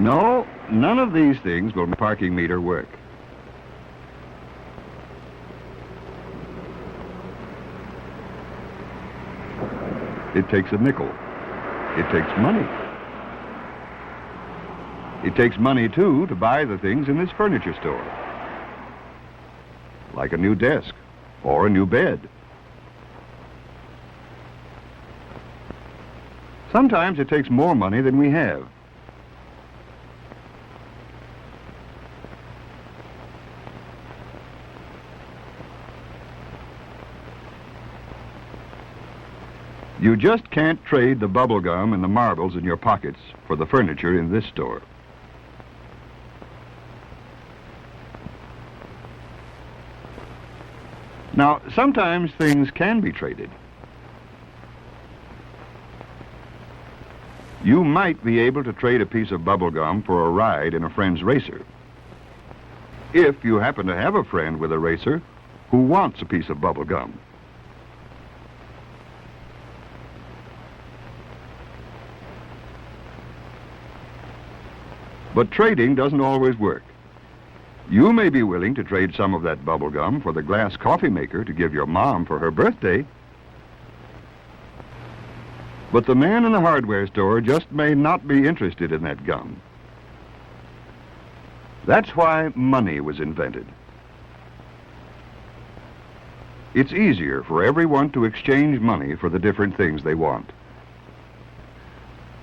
No, none of these things will make the parking meter work. It takes a nickel. It takes money. It takes money, too, to buy the things in this furniture store. Like a new desk or a new bed. Sometimes it takes more money than we have. You just can't trade the bubblegum and the marbles in your pockets for the furniture in this store. Now, sometimes things can be traded. You might be able to trade a piece of bubblegum for a ride in a friend's racer. If you happen to have a friend with a racer who wants a piece of bubblegum. But trading doesn't always work. You may be willing to trade some of that bubblegum for the glass coffee maker to give your mom for her birthday. But the man in the hardware store just may not be interested in that gum. That's why money was invented. It's easier for everyone to exchange money for the different things they want.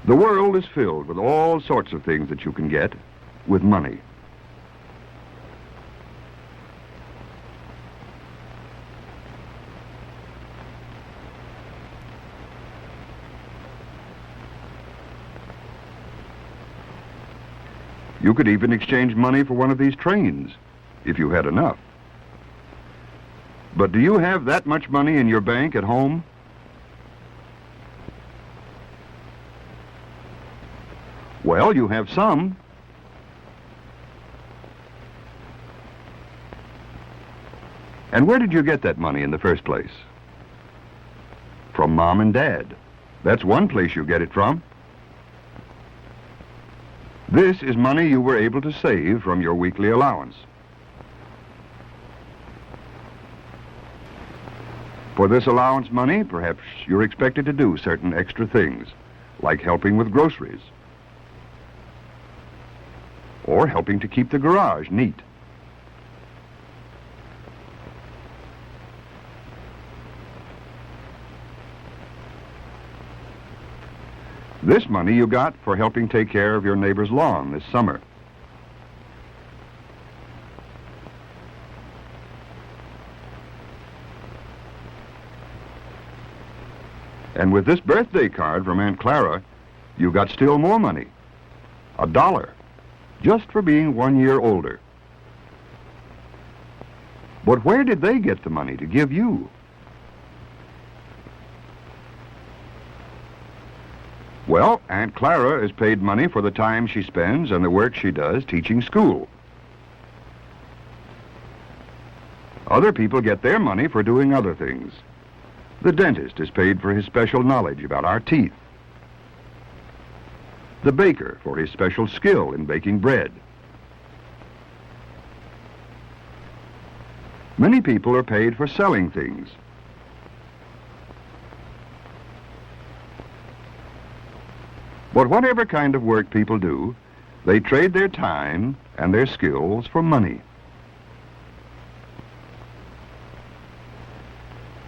The world is filled with all sorts of things that you can get with money. You could even exchange money for one of these trains, if you had enough. But do you have that much money in your bank at home? Well, you have some. And where did you get that money in the first place? From Mom and Dad. That's one place you get it from. This is money you were able to save from your weekly allowance. For this allowance money, perhaps you're expected to do certain extra things, like helping with groceries, or helping to keep the garage neat. This money you got for helping take care of your neighbor's lawn this summer. And with this birthday card from Aunt Clara, you got still more money. $1. Just for being 1 year older. But where did they get the money to give you? Well, Aunt Clara is paid money for the time she spends and the work she does teaching school. Other people get their money for doing other things. The dentist is paid for his special knowledge about our teeth. The baker for his special skill in baking bread. Many people are paid for selling things. But whatever kind of work people do, they trade their time and their skills for money.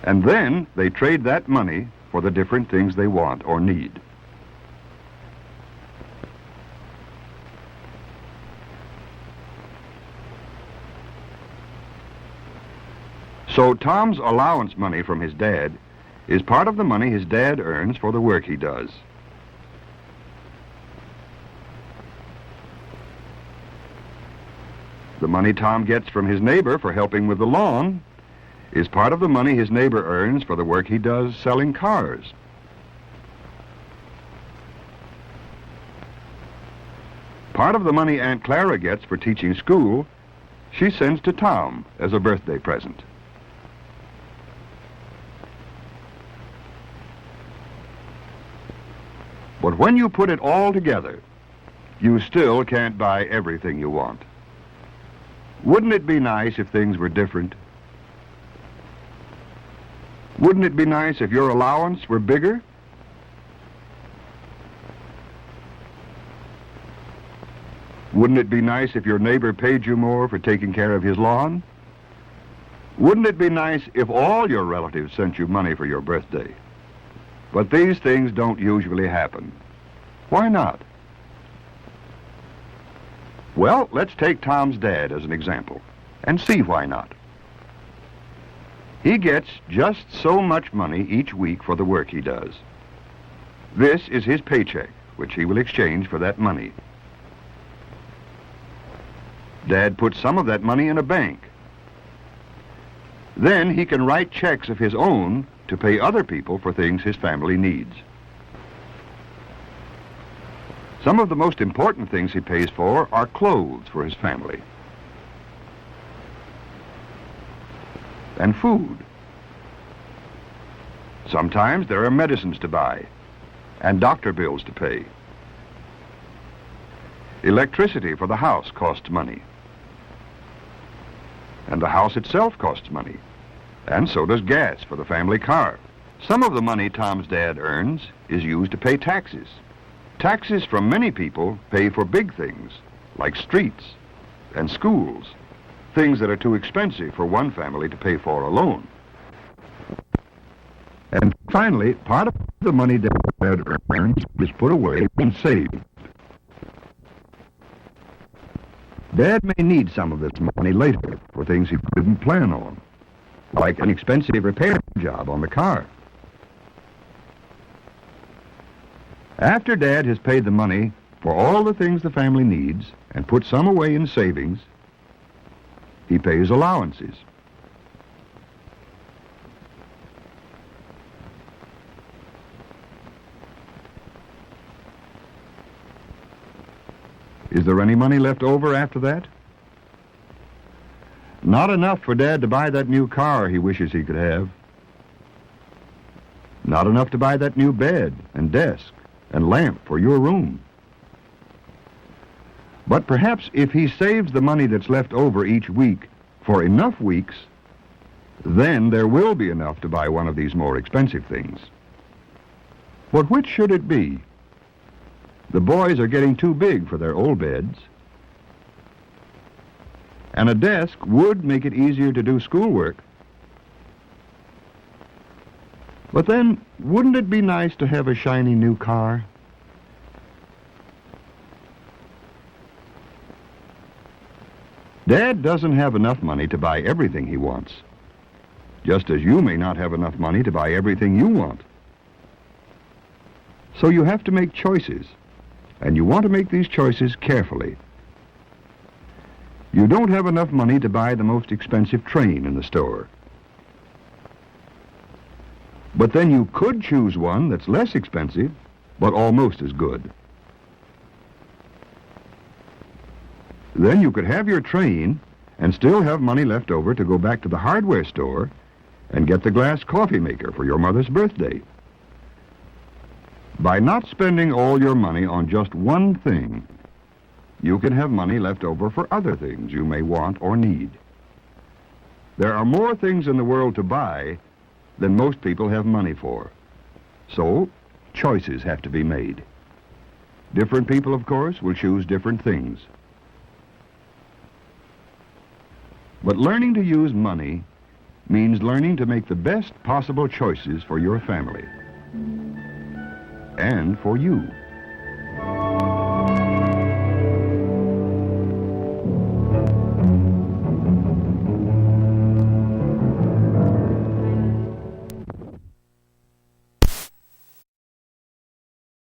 And then they trade that money for the different things they want or need. So Tom's allowance money from his dad is part of the money his dad earns for the work he does. The money Tom gets from his neighbor for helping with the lawn is part of the money his neighbor earns for the work he does selling cars. Part of the money Aunt Clara gets for teaching school, she sends to Tom as a birthday present. But when you put it all together, you still can't buy everything you want. Wouldn't it be nice if things were different? Wouldn't it be nice if your allowance were bigger? Wouldn't it be nice if your neighbor paid you more for taking care of his lawn? Wouldn't it be nice if all your relatives sent you money for your birthday? But these things don't usually happen. Why not? Well, let's take Tom's dad as an example and see why not. He gets just so much money each week for the work he does. This is his paycheck, which he will exchange for that money. Dad puts some of that money in a bank. Then he can write checks of his own to pay other people for things his family needs. Some of the most important things he pays for are clothes for his family, and food. Sometimes there are medicines to buy and doctor bills to pay. Electricity for the house costs money, and the house itself costs money, and so does gas for the family car. Some of the money Tom's dad earns is used to pay taxes. Taxes from many people pay for big things, like streets and schools, things that are too expensive for one family to pay for alone. And finally, part of the money Dad earns is put away and saved. Dad may need some of this money later for things he didn't plan on, like an expensive repair job on the car. After Dad has paid the money for all the things the family needs and put some away in savings, he pays allowances. Is there any money left over after that? Not enough for Dad to buy that new car he wishes he could have. Not enough to buy that new bed and desk and lamp for your room. But perhaps if he saves the money that's left over each week for enough weeks, then there will be enough to buy one of these more expensive things. But which should it be? The boys are getting too big for their old beds, and a desk would make it easier to do schoolwork. But then, wouldn't it be nice to have a shiny new car? Dad doesn't have enough money to buy everything he wants, just as you may not have enough money to buy everything you want. So you have to make choices, and you want to make these choices carefully. You don't have enough money to buy the most expensive train in the store. But then you could choose one that's less expensive, but almost as good. Then you could have your train and still have money left over to go back to the hardware store and get the glass coffee maker for your mother's birthday. By not spending all your money on just one thing, you can have money left over for other things you may want or need. There are more things in the world to buy than most people have money for. So, choices have to be made. Different people, of course, will choose different things. But learning to use money means learning to make the best possible choices for your family and for you.